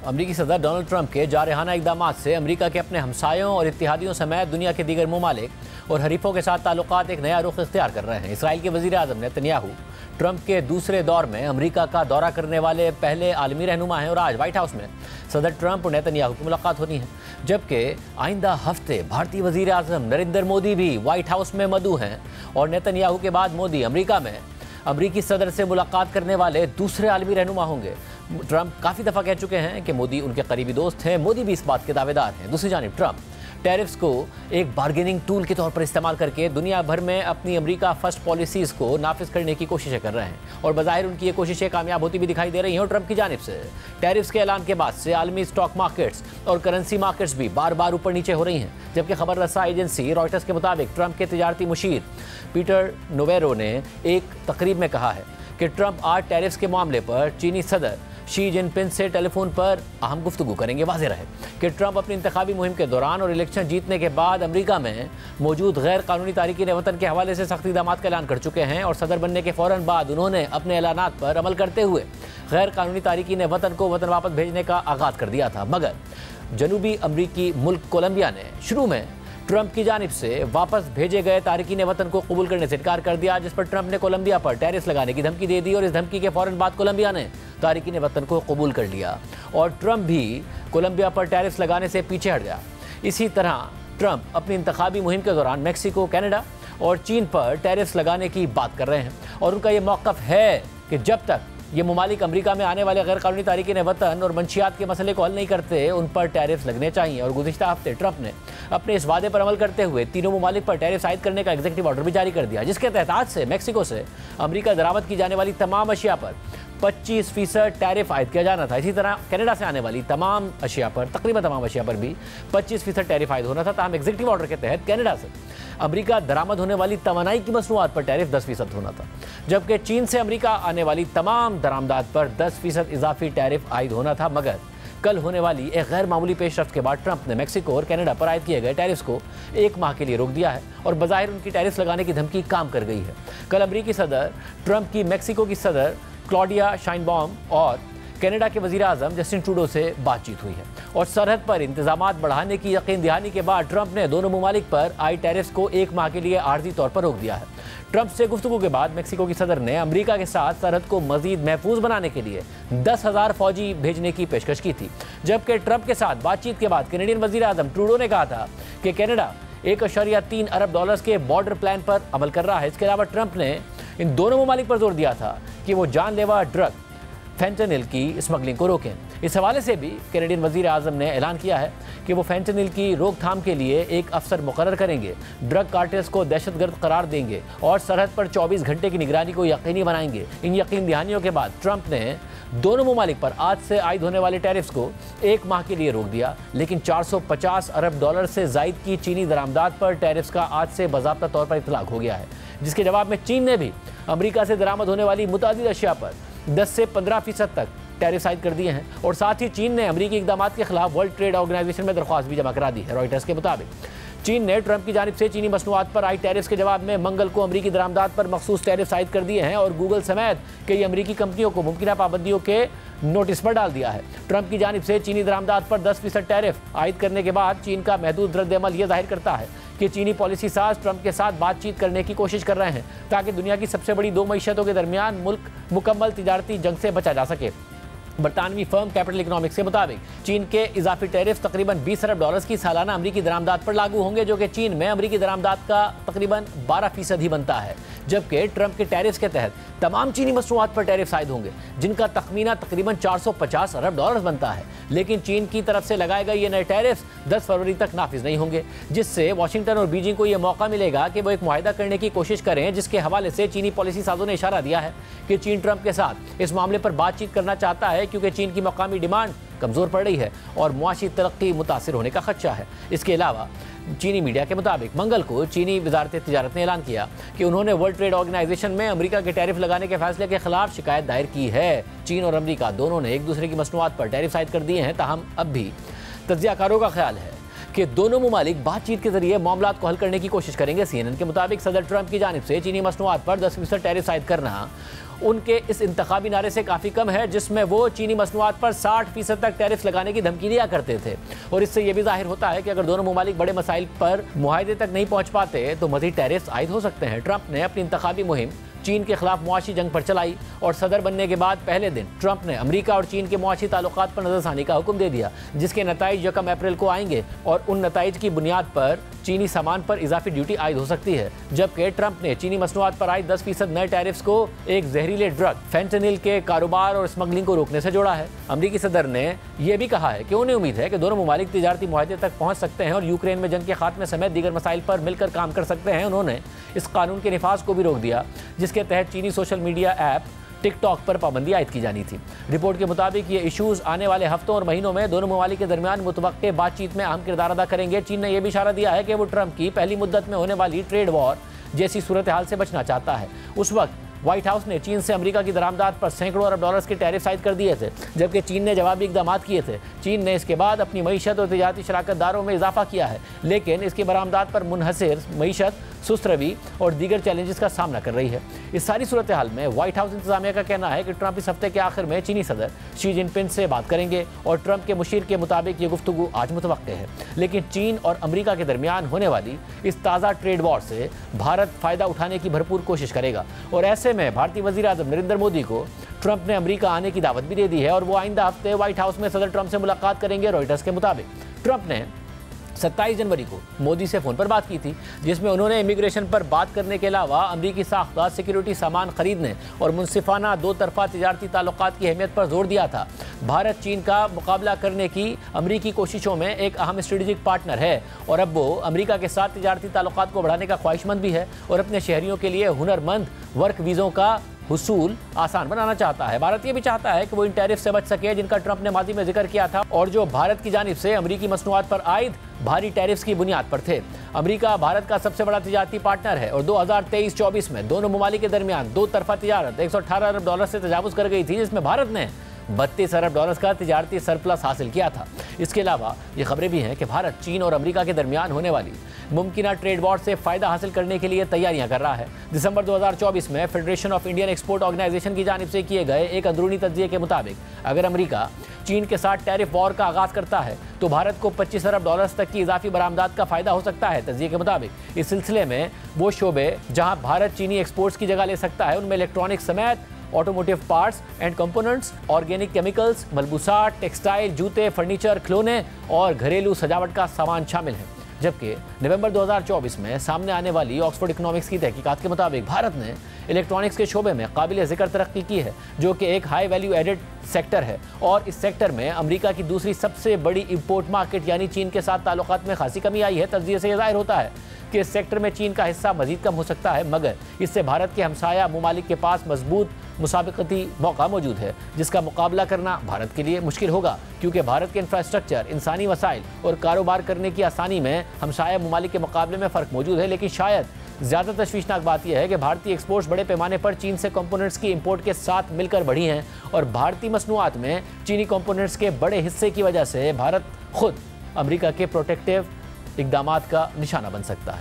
अमरीकी सदर Donald Trump के जारहाना इक़दाम से अमरीका के अपने हमसायों और इत्तेहादियों समेत दुनिया के दीगर ममालिक और हरीफों के साथ ताल्लुकात एक नया रुख इख्तियार कर रहे हैं। इसराइल के वज़ीर आज़म नेतन्याहू ट्रंप के दूसरे दौर में अमरीका का दौरा करने वाले पहले आलमी रहनुमा हैं और आज व्हाइट हाउस में सदर ट्रंप और नेतन्याहू की मुलाकात होनी है, जबकि आइंदा हफ्ते भारतीय वज़ीर आज़म नरेंद्र मोदी भी व्हाइट हाउस में मदऊ हैं और नेतन्याहू के बाद मोदी अमरीका में अमरीकी सदर से मुलाकात करने वाले दूसरे आलमी रहनुमा होंगे। ट्रंप काफ़ी दफ़ा कह चुके हैं कि मोदी उनके करीबी दोस्त हैं, मोदी भी इस बात के दावेदार हैं। दूसरी जानिब ट्रंप टैरिफ्स को एक बार्गेनिंग टूल के तौर पर इस्तेमाल करके दुनिया भर में अपनी अमेरिका फर्स्ट पॉलिसीज़ को नाफिज करने की कोशिशें कर रहे हैं और बज़ाहिर उनकी ये कोशिशें कामयाब होती भी दिखाई दे रही हैं। और ट्रंप की जानिब से टैरिफ्स के ऐलान के बाद से आलमी स्टॉक मार्केट्स और करेंसी मार्केट्स भी बार बार ऊपर नीचे हो रही हैं, जबकि खबर रसा एजेंसी रॉयटर्स के मुताबिक ट्रंप के तिजारती मुशीर पीटर नोवेरो ने एक तकरीब में कहा है कि ट्रंप आज टैरिफ्स के मामले पर चीनी सदर शी जिनपिंग से टेलीफोन पर अहम गुफ्तगू करेंगे। वाज़ेह रहे कि ट्रंप अपनी इंतखाबी मुहिम के दौरान और इलेक्शन जीतने के बाद अमेरिका में मौजूद गैर कानूनी तारिकीन वतन के हवाले से सख्त इक़दामात का ऐलान कर चुके हैं और सदर बनने के फ़ौरन बाद उन्होंने अपने ऐलानात पर अमल करते हुए गैर कानूनी तारिकीन वतन को वतन वापस भेजने का आगाज़ कर दिया था। मगर जनूबी अमरीकी मुल्क कोलंबिया ने शुरू में ट्रंप की जानिब से वापस भेजे गए तारिकीन वतन को कबूल करने से इनकार कर दिया, जिस पर ट्रंप ने कोलंबिया पर टैरिफ लगाने की धमकी दे दी और इस धमकी के फ़ौरन बाद कोलंबिया ने तारिकीन वतन को कबूल कर लिया और ट्रंप भी कोलंबिया पर टैरिफ लगाने से पीछे हट गया। इसी तरह ट्रंप अपनी इंतखाबी मुहिम के दौरान मैक्सिको, कनाडा और चीन पर टैरिफ लगाने की बात कर रहे हैं और उनका ये मौक़िफ़ है कि जब तक ये ममालिक अमेरिका में आने वाले गैर कानूनी तारिकीन वतन और मंशियात के मसले को हल नहीं करते, उन पर टैरिफ लगने चाहिए। और गुज़िश्ता हफ्ते ट्रंप ने अपने इस वादे पर अमल करते हुए तीनों ममालिक पर टैरिफ आयद करने का एग्जीक्यूटिव ऑर्डर भी जारी कर दिया, जिसके तहत आज से मैक्सिको से अमेरिका दरामद की जाने वाली तमाम अशिया पर 25% टैरिफ आयद किया जाना था। इसी तरह कनाडा से आने वाली तमाम अशिया पर, तकरीबन तमाम अशिया पर भी 25% टैरिफ आयद होना था। ताहम एग्जीक्यूटिव ऑर्डर के तहत कनाडा से अमेरिका दरामद होने वाली तवानाई की मसनूआत पर टैरिफ 10% होना था, जबकि चीन से अमेरिका आने वाली तमाम दरामदात पर 10% इजाफी टैरिफ आयद होना था। मगर कल होने वाली एक गैर मामूली पेशरफ्त के बाद ट्रंप ने मैक्सिको और कनाडा पर आयद किए गए टैरिफ्स को 1 माह के लिए रोक दिया है और बज़ाहिर उनकी टैरिफ लगाने की धमकी काम कर गई है। कल अमरीकी सदर ट्रंप की मैक्सिको की सदर क्लॉडिया शाइनबॉम और कनाडा के वज़ीर आज़म जस्टिन ट्रूडो से बातचीत हुई है और सरहद पर इंतजामात बढ़ाने की यकीन दहानी के बाद ट्रंप ने दोनों ममालिक पर आई टैरिफ्स को 1 माह के लिए आर्जी तौर पर रोक दिया है। ट्रंप से गुफ्तगू के बाद मैक्सिको की सदर ने अमेरिका के साथ सरहद को मजीद महफूज बनाने के लिए 10,000 फौजी भेजने की पेशकश की थी, जबकि ट्रंप के साथ बातचीत के बाद कैनेडियन वज़ीर आज़म ट्रूडो ने कहा था कि कनाडा $1.3 अरब के बॉर्डर प्लान पर अमल कर रहा है। इसके अलावा ट्रंप ने इन दोनों ममालिक पर जोर दिया था कि वो जानलेवा ड्रग फेंटनिल की स्मगलिंग को रोकें। इस हवाले से भी कैनेडियन वज़ीर आज़म ने ऐलान किया है कि वो फेंटनिल की रोकथाम के लिए एक अफसर मुकर्रर करेंगे, ड्रग कार्टेल्स को दहशतगर्द करार देंगे और सरहद पर 24 घंटे की निगरानी को यकीनी बनाएंगे। इन यकीन दहानियों के बाद ट्रंप ने दोनों ममालिक पर आज से आयद होने वाले टैरिफ्स को 1 माह के लिए रोक दिया, लेकिन $450 अरब से ज़ायद की चीनी दरामदात पर टैरिफ्स का आज से बाज़ाब्ता तौर पर इतलाक हो गया है, जिसके जवाब में चीन ने भी अमेरिका से दरामद होने वाली मुतादिद अशिया पर 10 से 15% तक टैरिफ आयद कर दिए हैं और साथ ही चीन ने अमेरिकी इक़दामात के खिलाफ वर्ल्ड ट्रेड ऑर्गेनाइजेशन में दरख्वास्त भी जमा करा दी है। रॉयटर्स के मुताबिक चीन ने ट्रंप की जानिब से चीनी मसनूआत पर आई टैरिफ्स के जवाब में मंगल को अमेरिकी दरामदात पर मखसूस टैरिफ आयद कर दिए हैं और गूगल समेत कई अमेरिकी कंपनियों को मुमकिन पाबंदियों के नोटिस पर डाल दिया है। ट्रंप की जानिब से चीनी दरामदात पर 10% टैरिफ आयद करने के बाद चीन का महदूद रद्द-ए-अमल यह जाहिर करता है कि चीनी पॉलिसी साज ट्रंप के साथ बातचीत करने की कोशिश कर रहे हैं ताकि दुनिया की सबसे बड़ी 2 मईशतों के दरमियान मुल्क मुकम्मल तिजारती जंग से बचा जा सके। बरतानवी फर्म कैपिटल इकोनॉमिक्स के मुताबिक चीन के इजाफी टैरिफ तकरीबन $20 अरब की सालाना अमरीकी दरामदात पर लागू होंगे, जो कि चीन में अमरीकी दरामदात का तकरीबन 12% ही बनता है, जबकि ट्रंप के टैरिफ के तहत तमाम चीनी मसनूआत पर टैरिफ आयद होंगे जिनका तखमीना तकरीबन $450 अरब बनता है। लेकिन चीन की तरफ से लगाए गए ये नए टैरिफ 10 फरवरी तक नाफिज नहीं होंगे, जिससे वाशिंगटन और बीजिंग को यह मौका मिलेगा कि वो एक मुआहिदा करने की कोशिश करें, जिसके हवाले से चीनी पॉलिसी साजों ने इशारा दिया है कि चीन ट्रंप के साथ इस मामले पर बातचीत करना चाहता है क्योंकि चीन की मकामी डिमांड कमज़ोर पड़ रही है और मुआशी तरक्की मुतासिर होने का खदशा है। इसके अलावा चीनी मीडिया के मुताबिक मंगल को चीनी वजारत तिजारत ने ऐलान किया कि उन्होंने वर्ल्ड ट्रेड ऑर्गेनाइजेशन में अमेरिका के टैरिफ लगाने के फैसले के खिलाफ शिकायत दायर की है। चीन और अमेरिका दोनों ने एक दूसरे की मसनूआत पर टैरिफ आयद कर दिए हैं, ताहम अब भी तज्ज़ियाकारों का ख्याल है कि दोनों ममालिक बातचीत के जरिए मामलात को हल करने की कोशिश करेंगे। CNN के मुताबिक सदर ट्रंप की जानिब से चीनी मसनूआत पर 10% टैरिफ आयद करना उनके इस इंतखाबी नारे से काफ़ी कम है, जिसमें वो चीनी मसनूआत पर 60% तक टैरिफ लगाने की धमकी दिया करते थे। और इससे यह भी जाहिर होता है कि अगर दोनों ममालिक बड़े मसाइल पर मुआहदे तक नहीं पहुंच पाते तो मज़ीद टैरिफ आयद हो सकते हैं। ट्रंप ने अपनी इंतखाबी मुहिम चीन के खिलाफ मुआशी जंग पर चलाई और सदर बनने के बाद पहले दिन ट्रंप ने अमेरिका और चीन के मुआशी ताल्लुकात पर नजरसानी का हुक्म दे दिया, जिसके नताइज 1 अप्रैल को आएंगे और उन नताइज की बुनियाद पर चीनी सामान पर इजाफी ड्यूटी आयद हो सकती है। जबकि ट्रंप ने चीनी मसनूआत पर आयद 10% नए टैरिफ्स को एक जहरीले ड्रग फेंटेनिल के कारोबार और स्मगलिंग को रोकने से जोड़ा है। अमरीकी सदर ने यह भी कहा है कि उन्हें उम्मीद है कि दोनों ममालिक तिजारती मुआहदे तक पहुंच सकते हैं और यूक्रेन में जंग के खात्मे समेत दीगर मसाइल पर मिलकर काम कर सकते हैं। उन्होंने इस कानून के निफाज को भी रोक दिया, जिसके तहत चीनी सोशल मीडिया ऐप टिकटॉक पर पाबंदी आयद की जानी थी। रिपोर्ट के मुताबिक ये इशूज आने वाले हफ्तों और महीनों में दोनों ममालिक के दरमियान मुतवक्के बातचीत में अहम किरदार अदा करेंगे। चीन ने यह भी इशारा दिया है कि वो ट्रंप की पहली मुद्दत में होने वाली ट्रेड वॉर जैसी सूरत हाल से बचना चाहता है। उस वक्त व्हाइट हाउस ने चीन से अमेरिका की दरामदात पर सैकड़ों अरब डॉलर्स के टैरिफ आयद कर दिए थे, जबकि चीन ने जवाबी इकदाम किए थे। चीन ने इसके बाद अपनी मईशत और तिजारती शराकतदारों में इजाफा किया है, लेकिन इसकी बरामदात पर मुनहसर मईशत सुस्त रवी और दीगर चैलेंजेस का सामना कर रही है। इस सारी सूरत हाल में व्हाइट हाउस इंतजामिया का कहना है कि ट्रंप इस हफ्ते के आखिर में चीनी सदर शी जिनपिंग से बात करेंगे और ट्रंप के मुशीर के मुताबिक ये गुफ्तगू आज मुतवक्के है। लेकिन चीन और अमेरिका के दरमियान होने वाली इस ताज़ा ट्रेड वॉर से भारत फ़ायदा उठाने की भरपूर कोशिश करेगा और ऐसे में भारतीय वज़ीर आज़म नरेंद्र मोदी को ट्रंप ने अमेरिका आने की दावत भी दे दी है और वो आइंदा हफ्ते व्हाइट हाउस में सदर ट्रंप से मुलाकात करेंगे। रॉयटर्स के मुताबिक ट्रंप ने 27 जनवरी को मोदी से फ़ोन पर बात की थी, जिसमें उन्होंने इमिग्रेशन पर बात करने के अलावा अमरीकी साख्ता सिक्योरिटी सामान खरीदने और मुनसिफाना दो तरफा तिजारती ताल्लुकात की अहमियत पर जोर दिया था। भारत चीन का मुकाबला करने की अमरीकी कोशिशों में एक अहम स्ट्रेटेजिक पार्टनर है और अब वो अमरीका के साथ तिजारती ताल्लुकात को बढ़ाने का ख्वाहिशमंद भी है और अपने शहरियों के लिए हुनरमंद वर्क वीज़ों का हुसूल आसान बनाना चाहता है। भारत ये भी चाहता है कि वो इन टैरिफ से बच सके जिनका ट्रंप ने माजी में जिक्र किया था और जो भारत की जानिब से अमरीकी मसनूआत पर आयद भारी टैरिफ्स की बुनियाद पर थे। अमरीका भारत का सबसे बड़ा तिजारती पार्टनर है और 2023-24 में दोनों ममालिक के दरमियान दो तरफा तिजारत 118 अरब डॉलर से तजावुज़ कर गई थी, जिसमें भारत ने 32 अरब डॉलर का तिजारती सरप्लस हासिल किया था। इसके अलावा ये खबरें भी हैं कि भारत चीन और अमेरिका के दरमियान होने वाली मुमकिना ट्रेड वॉर से फ़ायदा हासिल करने के लिए तैयारियां कर रहा है। दिसंबर 2024 में federation of Indian export organisation की जानिब से किए गए एक अंदरूनी तज्जिए के मुताबिक अगर अमेरिका चीन के साथ टैरिफ वॉर का आगाज़ करता है तो भारत को 25 अरब डॉलर्स तक की इजाफी बरामदात का फ़ायदा हो सकता है। तज्जिए के मुताबिक इस सिलसिले में वो शोबे जहाँ भारत चीनी एक्सपोर्ट्स की जगह ले सकता है उनमें इलेक्ट्रॉनिक्स समेत automotive parts and components, organic chemicals, मलबूसात, टेक्सटाइल, जूते, फर्नीचर, खिलौने और घरेलू सजावट का सामान शामिल है। जबकि नवंबर 2024 में सामने आने वाली ऑक्सफोर्ड इकोनॉमिक्स की तहकीकात के मुताबिक भारत ने इलेक्ट्रॉनिक्स के शोबे में काबिल ज़िक्र तरक्की की है, जो कि एक हाई वैल्यू एडेड सेक्टर है और इस सेक्टर में अमेरिका की दूसरी सबसे बड़ी इंपोर्ट मार्केट यानी चीन के साथ ताल्लुकात में खासी कमी आई है। तज्जिए से यह जाहिर होता है कि इस सेक्टर में चीन का हिस्सा मजीद कम हो सकता है, मगर इससे भारत के हमसाया ममालिक के पास मजबूत मुसाबिकती मौका मौजूद है, जिसका मुकाबला करना भारत के लिए मुश्किल होगा, क्योंकि भारत के इंफ्रास्ट्रक्चर, इंसानी वसाइल और कारोबार करने की आसानी में हमसाया ममालिक के मुकाबले में फ़र्क मौजूद है। लेकिन शायद ज़्यादा तशवीशनाक बात यह है कि भारतीय एक्सपोर्ट्स बड़े पैमाने पर चीन से कंपोनेंट्स की इंपोर्ट के साथ मिलकर बढ़ी हैं और भारतीय मसनूआत में चीनी कंपोनेंट्स के बड़े हिस्से की वजह से भारत खुद अमेरिका के प्रोटेक्टिव इक़दामात का निशाना बन सकता है।